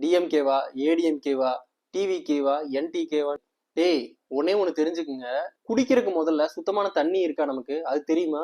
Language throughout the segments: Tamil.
டிஎம்கேவா, ஏடிஎம்கேவா, டிவிகேவா, என்டிகேவா? டேய், ஒன்னே ஒண்ணு தெரிஞ்சுக்குங்க. குடிக்கிறதுக்கு முதல்ல சுத்தமான தண்ணி இருக்கா நமக்கு? அது தெரியுமா?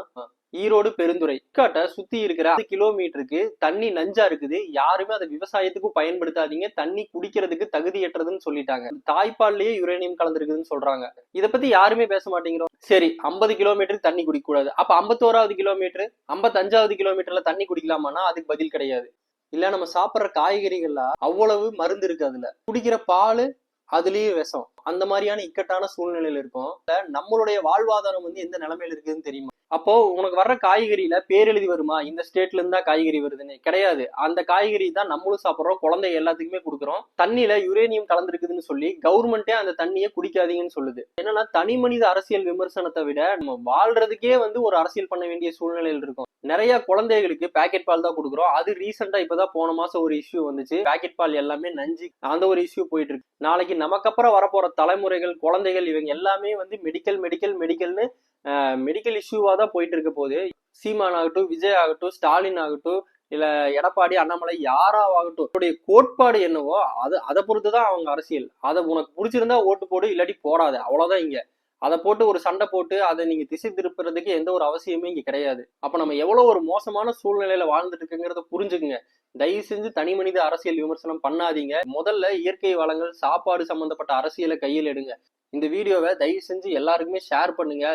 ஈரோடு பெருந்துறை காட்ட சுத்தி இருக்கிற 10 கிலோமீட்டருக்கு தண்ணி நஞ்சா இருக்குது. யாருமே அதை விவசாயத்துக்கும் பயன்படுத்தாதீங்க, தண்ணி குடிக்கிறதுக்கு தகுதியற்றதுன்னு சொல்லிட்டாங்க. தாய்ப்பால்லயே யுரேனியம் கலந்துருக்குதுன்னு சொல்றாங்க. இதை பத்தி யாருமே பேச மாட்டேங்கிறோம். சரி, 50 கிலோமீட்டருக்கு தண்ணி குடிக்க கூடாது. அப்ப 51வது கிலோமீட்டர், 55வது கிலோமீட்டர்ல தண்ணி குடிக்கலாமான்னா அதுக்கு பதில் கிடையாது. இல்ல, நம்ம சாப்பிடுற காய்கறிகள்ல அவ்வளவு மருந்து இருக்கு, அதுல குடிக்கிற பால் அதுலயும் விஷம். அந்த மாதிரியான இக்கட்டான சூழ்நிலையில இருக்கும். நம்மளுடைய வாழ்வாதாரம் எந்த நிலைமையில இருக்குதுன்னு தெரியுமா? அப்போ உனக்கு வர்ற காய்கறியில பேரெழுதி வருமா, இந்த ஸ்டேட்ல இருந்தா காய்கறி வருதுன்னு? கிடையாது. அந்த காய்கறி தான் நம்மளும் சாப்பிட்றோம், குழந்தை எல்லாத்துக்குமே கொடுக்குறோம். தண்ணியில யுரேனியம் கலந்துருக்குதுன்னு சொல்லி கவர்மெண்டே அந்த தண்ணியை குடிக்காதீங்கன்னு சொல்லுது. என்னன்னா, தனி மனித அரசியல் விமர்சனத்தை விட நம்ம வாழ்றதுக்கே ஒரு அரசியல் பண்ண வேண்டிய சூழ்நிலையில் இருக்கும். நிறைய குழந்தைகளுக்கு பேக்கெட் பால் தான் கொடுக்குறோம். அது ரீசெண்டா இப்பதான் போன மாசம் ஒரு இஷ்யூ வந்துச்சு. பேக்கெட் பால் எல்லாமே நஞ்சு, அந்த ஒரு இஷ்யூ போயிட்டு இருக்கு. நாளைக்கு நமக்கு அப்புறம் வரப்போற தலைமுறைகள், குழந்தைகள், இவங்க எல்லாமே மெடிக்கல் மெடிக்கல் மெடிக்கல்னு மெடிக்கல் இஷ்யூவா தான் போயிட்டு இருக்க போது. சீமான் ஆகட்டும், விஜய் ஆகட்டும், ஸ்டாலின் ஆகட்டும், இல்ல எடப்பாடி, அண்ணாமலை, யாராகட்டும், அவருடைய கோட்பாடு என்னவோ அதை பொறுத்துதான் அவங்க அரசியல். அதை உனக்கு பிடிச்சிருந்தா ஓட்டு போடு, இல்லாட்டி போடாத, அவ்வளவுதான். இங்க அதை போட்டு ஒரு சண்டை போட்டு அதை நீங்க திசை திருப்புறதுக்கு எந்த ஒரு அவசியமே இங்க கிடையாது. அப்ப நம்ம எவ்வளவு ஒரு மோசமான சூழ்நிலையில வாழ்ந்துட்டு இருக்குங்கிறத புரிஞ்சுக்குங்க. தயவு செஞ்சு தனி மனித அரசியல் விமர்சனம் பண்ணாதீங்க. முதல்ல இயற்கை வளங்கள், சாப்பாடு சம்பந்தப்பட்ட அரசியலை கையில் எடுங்க. இந்த வீடியோவை தயவு செஞ்சு எல்லாருக்குமே ஷேர் பண்ணுங்க.